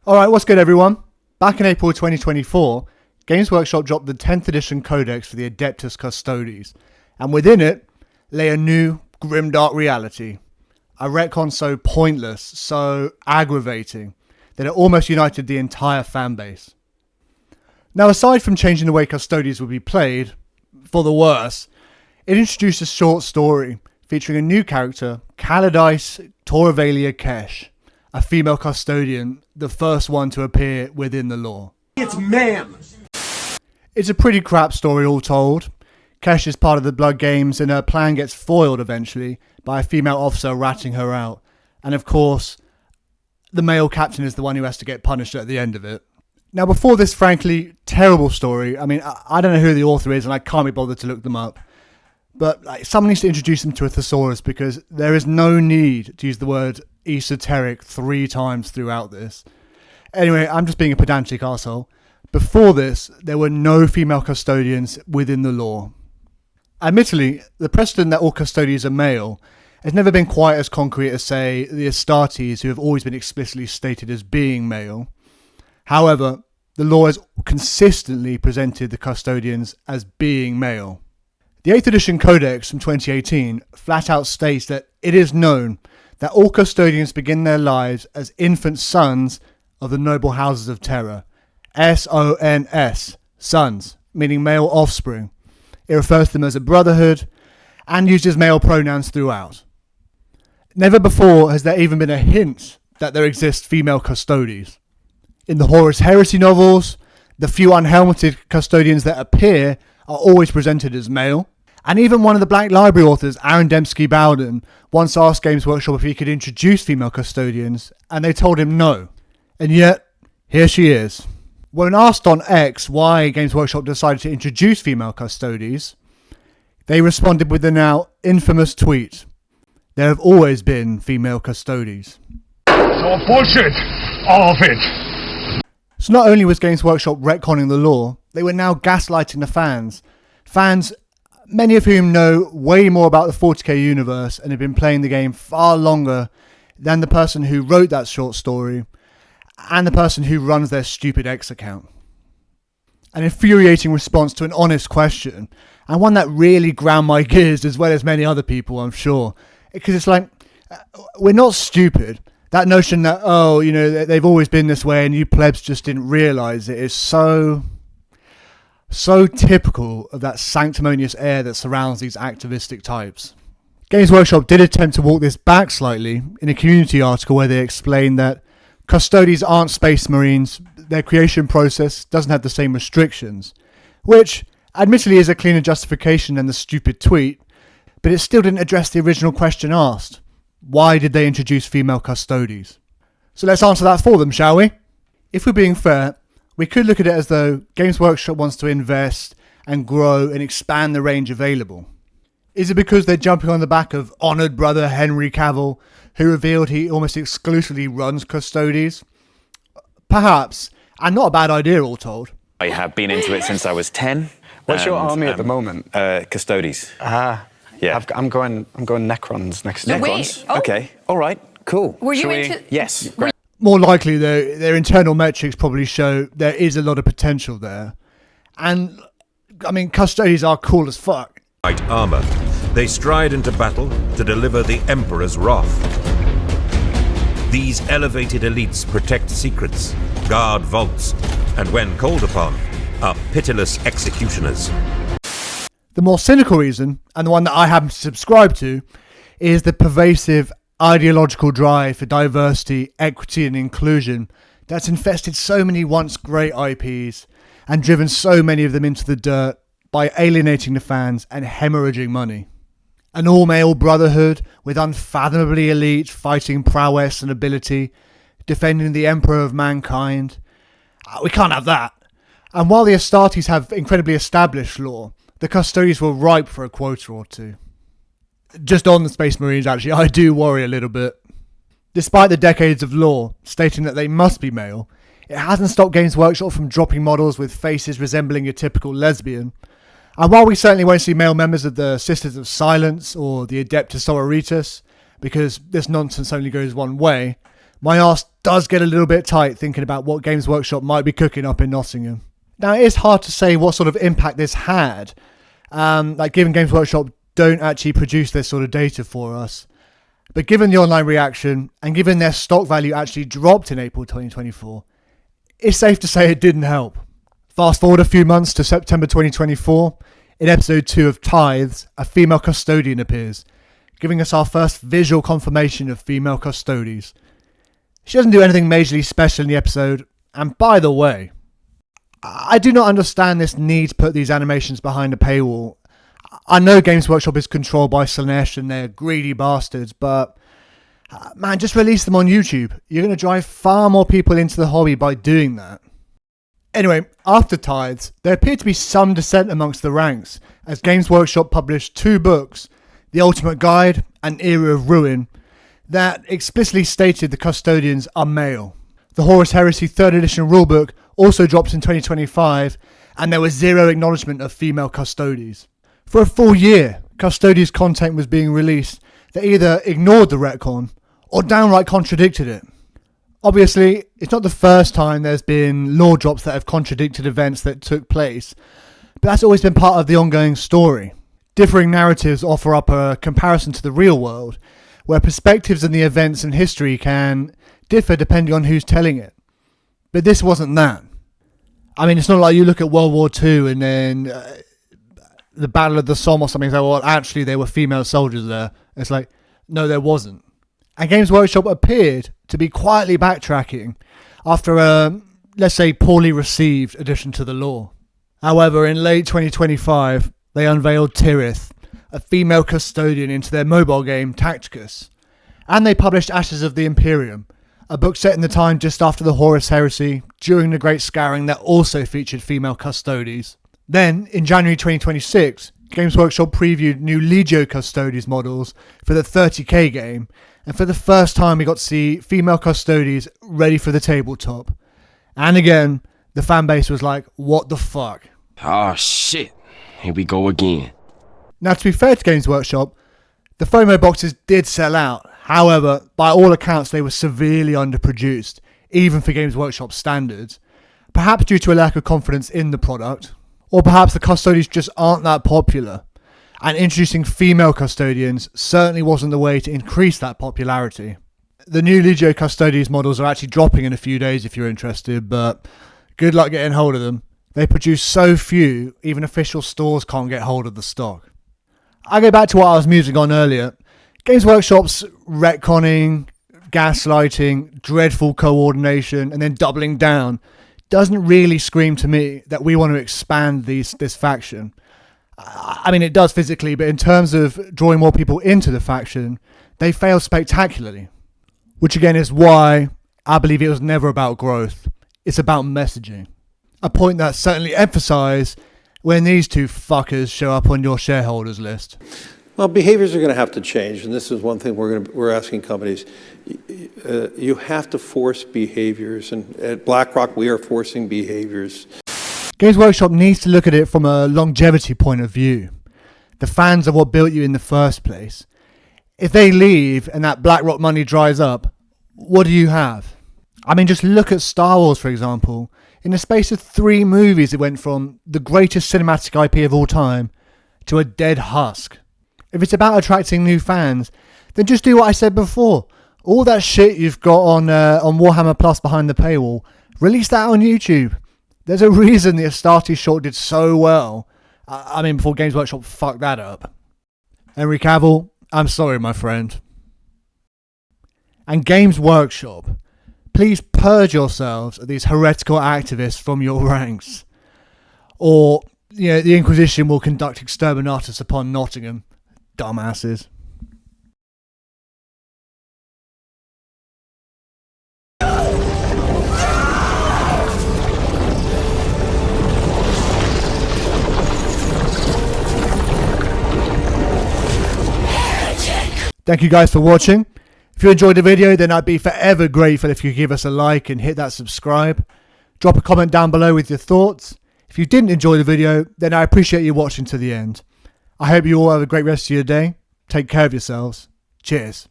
Alright, what's good everyone? Back in April 2024, Games Workshop dropped the 10th edition codex for the Adeptus Custodes, and within it lay a new grimdark reality. A retcon so pointless, so aggravating, that it almost united the entire fanbase. Now, aside from changing the way Custodians would be played, for the worse, it introduced a short story featuring a new character, Caladice Toravalia Kesh, a female custodian, the first one to appear within the lore. It's ma'am! It's a pretty crap story all told. Kesh is part of the Blood Games and her plan gets foiled eventually by a female officer ratting her out. And of course, the male captain is the one who has to get punished at the end of it. Now, before this frankly terrible story, I don't know who the author is and I can't be bothered to look them up. But someone needs to introduce them to a thesaurus because there is no need to use the word esoteric 3 times throughout this. Anyway, I'm just being a pedantic arsehole. Before this, there were no female custodians within the lore. Admittedly, the precedent that all custodians are male has never been quite as concrete as, say, the Astartes, who have always been explicitly stated as being male. However, the lore has consistently presented the custodians as being male. The 8th edition codex from 2018 flat out states that it is known that all custodians begin their lives as infant sons of the noble houses of terror. S-O-N-S, sons, meaning male offspring. It refers to them as a brotherhood and uses male pronouns throughout. Never before has there even been a hint that there exist female custodians. In the Horus Heresy novels, the few unhelmeted custodians that appear are always presented as male. And even one of the Black Library authors, Aaron Dembski-Bowden, once asked Games Workshop if he could introduce female custodians, and they told him no. And yet, here she is. When asked on X why Games Workshop decided to introduce female custodians, they responded with the now infamous tweet, "There have always been female custodians." It's all bullshit! All of it! So not only was Games Workshop retconning the lore, they were now gaslighting the fans. Fans, many of whom know way more about the 40k universe and have been playing the game far longer than the person who wrote that short story and the person who runs their stupid X account. An infuriating response to an honest question, and one that really ground my gears as well as many other people, I'm sure. Because it's like, we're not stupid. That notion that, they've always been this way and you plebs just didn't realise it is so typical of that sanctimonious air that surrounds these activistic types. Games Workshop did attempt to walk this back slightly in a community article where they explained that custodians aren't space marines, their creation process doesn't have the same restrictions, which admittedly is a cleaner justification than the stupid tweet, but it still didn't address the original question asked. Why did they introduce female custodians? So let's answer that for them, shall we? If we're being fair, we could look at it as though Games Workshop wants to invest and grow and expand the range available. Is it because they're jumping on the back of honoured brother Henry Cavill, who revealed he almost exclusively runs Custodians? Perhaps, and not a bad idea all told. I have been into it since I was 10. What's your army at the moment? Custodians. Yeah. I'm going Necrons next year. Necrons? Oh. Okay, alright, cool. Were you Shall into... Yes. More likely, though, their internal metrics probably show there is a lot of potential there. And, Custodians are cool as fuck. White armor. They stride into battle to deliver the Emperor's wrath. These elevated elites protect secrets, guard vaults, and when called upon, are pitiless executioners. The more cynical reason, and the one that I happen to subscribe to, is the pervasive ideological drive for diversity, equity and inclusion that's infested so many once great IPs and driven so many of them into the dirt by alienating the fans and hemorrhaging money. An all-male brotherhood with unfathomably elite fighting prowess and ability, defending the Emperor of mankind. We can't have that. And while the Astartes have incredibly established lore, the Custodians were ripe for a quota or two. Just on the Space Marines, actually, I do worry a little bit. Despite the decades of lore stating that they must be male, it hasn't stopped Games Workshop from dropping models with faces resembling a typical lesbian. And while we certainly won't see male members of the Sisters of Silence or the Adeptus Sororitas, because this nonsense only goes one way, my arse does get a little bit tight thinking about what Games Workshop might be cooking up in Nottingham. Now, it is hard to say what sort of impact this had, given Games Workshop don't actually produce this sort of data for us. But given the online reaction, and given their stock value actually dropped in April 2024, it's safe to say it didn't help. Fast forward a few months to September 2024, in episode 2 of Tithes, a female custodian appears, giving us our first visual confirmation of female custodies. She doesn't do anything majorly special in the episode, and by the way, I do not understand this need to put these animations behind a paywall. I know Games Workshop is controlled by Slanesh and they're greedy bastards, but man, just release them on YouTube. You're going to drive far more people into the hobby by doing that. Anyway, after Tithes, there appeared to be some dissent amongst the ranks, as Games Workshop published 2 books, The Ultimate Guide and Era of Ruin, that explicitly stated the custodians are male. The Horus Heresy 3rd edition rulebook also dropped in 2025, and there was zero acknowledgement of female custodies. For a full year, custodies content was being released that either ignored the retcon or downright contradicted it. Obviously, it's not the first time there's been lore drops that have contradicted events that took place, but that's always been part of the ongoing story. Differing narratives offer up a comparison to the real world, where perspectives on the events and history can differ depending on who's telling it. But this wasn't that. I mean, it's not like you look at World War II and then the Battle of the Somme or something, and say, well, actually there were female soldiers there. It's like, no, there wasn't. And Games Workshop appeared to be quietly backtracking after a, let's say, poorly received addition to the lore. However, in late 2025, they unveiled Tirith, a female custodian, into their mobile game Tacticus. And they published Ashes of the Imperium, a book set in the time just after the Horus Heresy, during the Great Scouring, that also featured female custodies. Then, in January 2026, Games Workshop previewed new Legio Custodies models for the 30k game, and for the first time we got to see female custodies ready for the tabletop. And again, the fanbase was like, what the fuck? Oh shit, here we go again. Now, to be fair to Games Workshop, the FOMO boxes did sell out. However, by all accounts, they were severely underproduced, even for Games Workshop standards. Perhaps due to a lack of confidence in the product, or perhaps the custodians just aren't that popular, and introducing female custodians certainly wasn't the way to increase that popularity. The new Legio Custodians models are actually dropping in a few days if you're interested, but good luck getting hold of them. They produce so few, even official stores can't get hold of the stock. I go back to what I was musing on earlier. Games Workshop's retconning, gaslighting, dreadful coordination, and then doubling down doesn't really scream to me that we want to expand this faction. I mean, it does physically, but in terms of drawing more people into the faction, they failed spectacularly. Which again is why I believe it was never about growth. It's about messaging. A point that's certainly emphasised when these two fuckers show up on your shareholders list. Well, behaviors are going to have to change, and this is one thing we're asking companies. You have to force behaviors, and at Blackrock we are forcing behaviors. Games Workshop needs to look at it from a longevity point of view. The fans are what built you in the first place. If they leave and that Blackrock money dries up, what do you have? I mean, just look at Star Wars, for example. In the space of 3 movies, it went from the greatest cinematic IP of all time to a dead husk. If it's about attracting new fans, then just do what I said before. All that shit you've got on Warhammer Plus behind the paywall, release that on YouTube. There's a reason the Astartes short did so well. I mean, before Games Workshop fucked that up. Henry Cavill, I'm sorry, my friend. And Games Workshop, please purge yourselves of these heretical activists from your ranks. Or, you know, the Inquisition will conduct exterminatus upon Nottingham. Dumbasses. Thank you guys for watching. If you enjoyed the video, then I'd be forever grateful if you could give us a like and hit that subscribe. Drop a comment down below with your thoughts. If you didn't enjoy the video, then I appreciate you watching to the end. I hope you all have a great rest of your day. Take care of yourselves. Cheers.